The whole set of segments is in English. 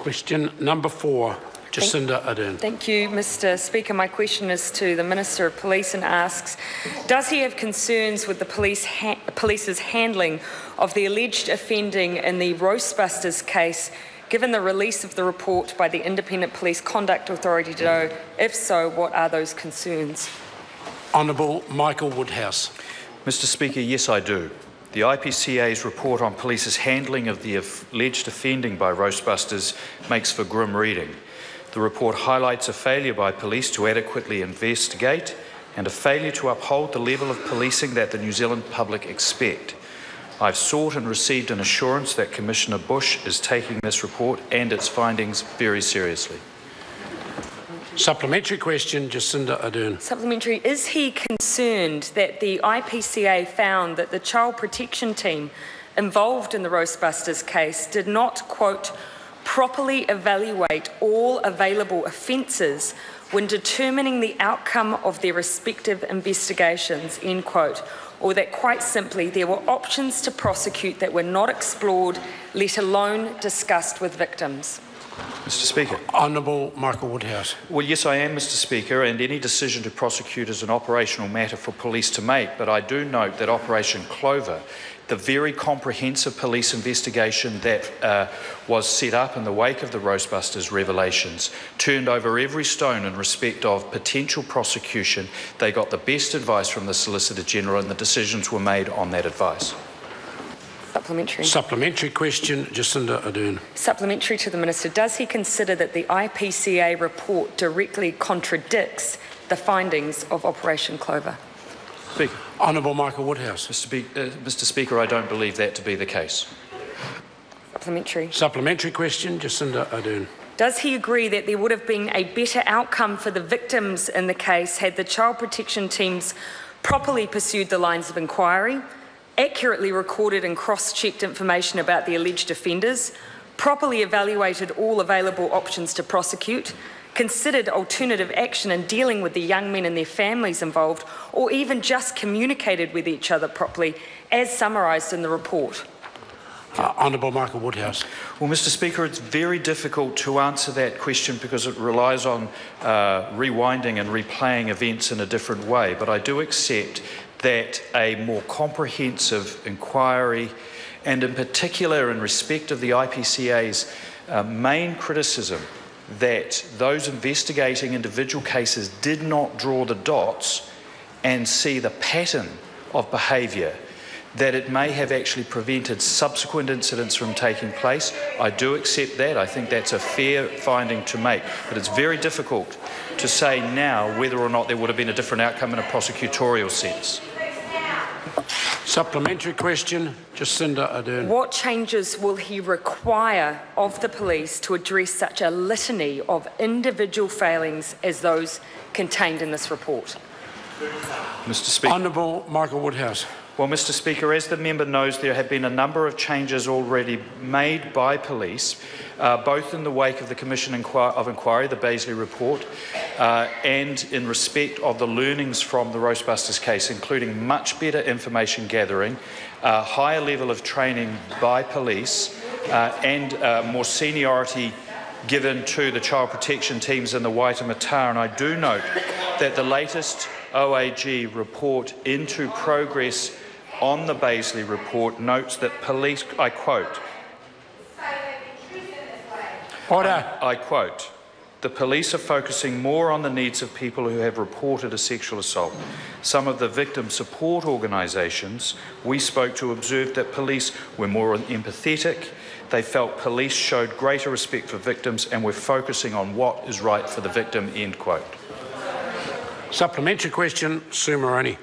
Question number 4, Jacinda Ardern. Thank you, Mr. Speaker. My question is to the Minister of Police and asks, does he have concerns with the police's handling of the alleged offending in the Roastbusters case, given the release of the report by the Independent Police Conduct Authority today? If so, what are those concerns? Honourable Michael Woodhouse. Mr. Speaker, yes, I do. The IPCA's report on police's handling of the alleged offending by Roastbusters makes for grim reading. The report highlights a failure by police to adequately investigate and a failure to uphold the level of policing that the New Zealand public expect. I've sought and received an assurance that Commissioner Bush is taking this report and its findings very seriously. Supplementary question, Jacinda Ardern. Supplementary. Is he concerned that the IPCA found that the child protection team involved in the Roastbusters case did not, quote, properly evaluate all available offences when determining the outcome of their respective investigations, end quote, or that quite simply there were options to prosecute that were not explored, let alone discussed with victims? Mr. Speaker. Honourable Michael Woodhouse. Well, yes, I am, Mr. Speaker, and any decision to prosecute is an operational matter for police to make, but I do note that Operation Clover, the very comprehensive police investigation that was set up in the wake of the Roastbusters revelations, turned over every stone in respect of potential prosecution. They got the best advice from the Solicitor General and the decisions were made on that advice. Supplementary. Supplementary question, Jacinda Ardern. Supplementary to the Minister. Does he consider that the IPCA report directly contradicts the findings of Operation Clover? Speaker. Honourable Michael Woodhouse. Mr. Speaker, I don't believe that to be the case. Supplementary. Supplementary question, Jacinda Ardern. Does he agree that there would have been a better outcome for the victims in the case had the child protection teams properly pursued the lines of inquiry, accurately recorded and cross-checked information about the alleged offenders, properly evaluated all available options to prosecute, considered alternative action in dealing with the young men and their families involved, or even just communicated with each other properly, as summarised in the report? Honourable Michael Woodhouse. Well, Mr. Speaker, it's very difficult to answer that question because it relies on rewinding and replaying events in a different way, but I do accept that a more comprehensive inquiry, and in particular in respect of the IPCA's main criticism that those investigating individual cases did not draw the dots and see the pattern of behaviour, that it may have actually prevented subsequent incidents from taking place. I do accept that. I think that's a fair finding to make. But it's very difficult to say now whether or not there would have been a different outcome in a prosecutorial sense. Supplementary question, Jacinda Ardern. What changes will he require of the police to address such a litany of individual failings as those contained in this report? Mr. Speaker. Honourable Michael Woodhouse. Well, Mr. Speaker, as the member knows, there have been a number of changes already made by police, both in the wake of the Commission of Inquiry, the Baisley report, and in respect of the learnings from the Roastbusters case, including much better information gathering, a higher level of training by police, and more seniority given to the child protection teams in the Waitemata. And I do note that the latest OAG report into progress on the Baisley report notes that police, I quote, Order. I quote, the police are focusing more on the needs of people who have reported a sexual assault. Some of the victim support organisations we spoke to observed that police were more empathetic. They felt police showed greater respect for victims and were focusing on what is right for the victim, end quote. Supplementary question, Sue Moroney.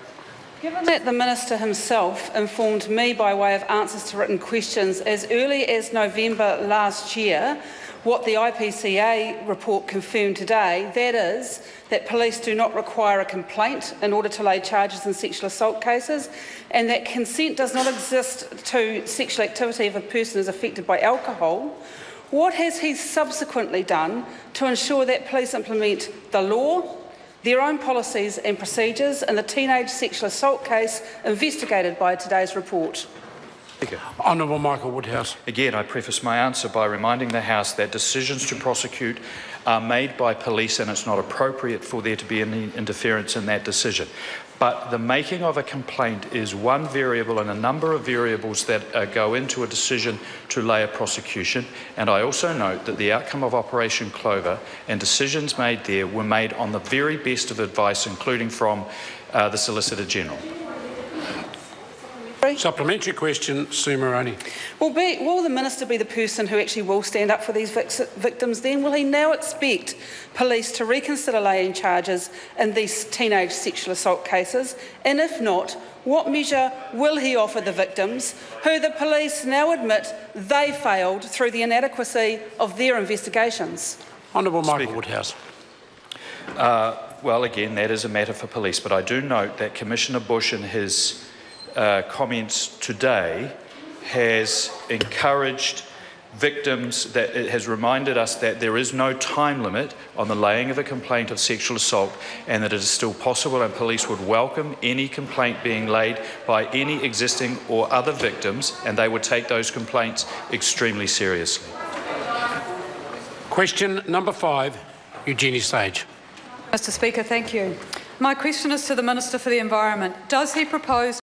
Given that the Minister himself informed me by way of answers to written questions as early as November last year what the IPCA report confirmed today, that is, that police do not require a complaint in order to lay charges in sexual assault cases, and that consent does not exist to sexual activity if a person is affected by alcohol, what has he subsequently done to ensure that police implement the law, their own policies and procedures in the teenage sexual assault case investigated by today's report? Honourable Michael Woodhouse. Again, I preface my answer by reminding the House that decisions to prosecute are made by police and it's not appropriate for there to be any interference in that decision. But the making of a complaint is one variable in a number of variables that go into a decision to lay a prosecution. And I also note that the outcome of Operation Clover and decisions made there were made on the very best of advice, including from the Solicitor General. Supplementary question, Sue Moroney. Will the Minister be the person who actually will stand up for these victims then? Will he now expect police to reconsider laying charges in these teenage sexual assault cases? And if not, what measure will he offer the victims, who the police now admit they failed through the inadequacy of their investigations? Honourable Michael Woodhouse. Well, again, that is a matter for police, but I do note that Commissioner Bush in his comments today has encouraged victims, that it has reminded us that there is no time limit on the laying of a complaint of sexual assault and that it is still possible, and police would welcome any complaint being laid by any existing or other victims, and they would take those complaints extremely seriously. Question number 5, Eugenie Sage. Mr. Speaker, thank you. My question is to the Minister for the Environment. Does he propose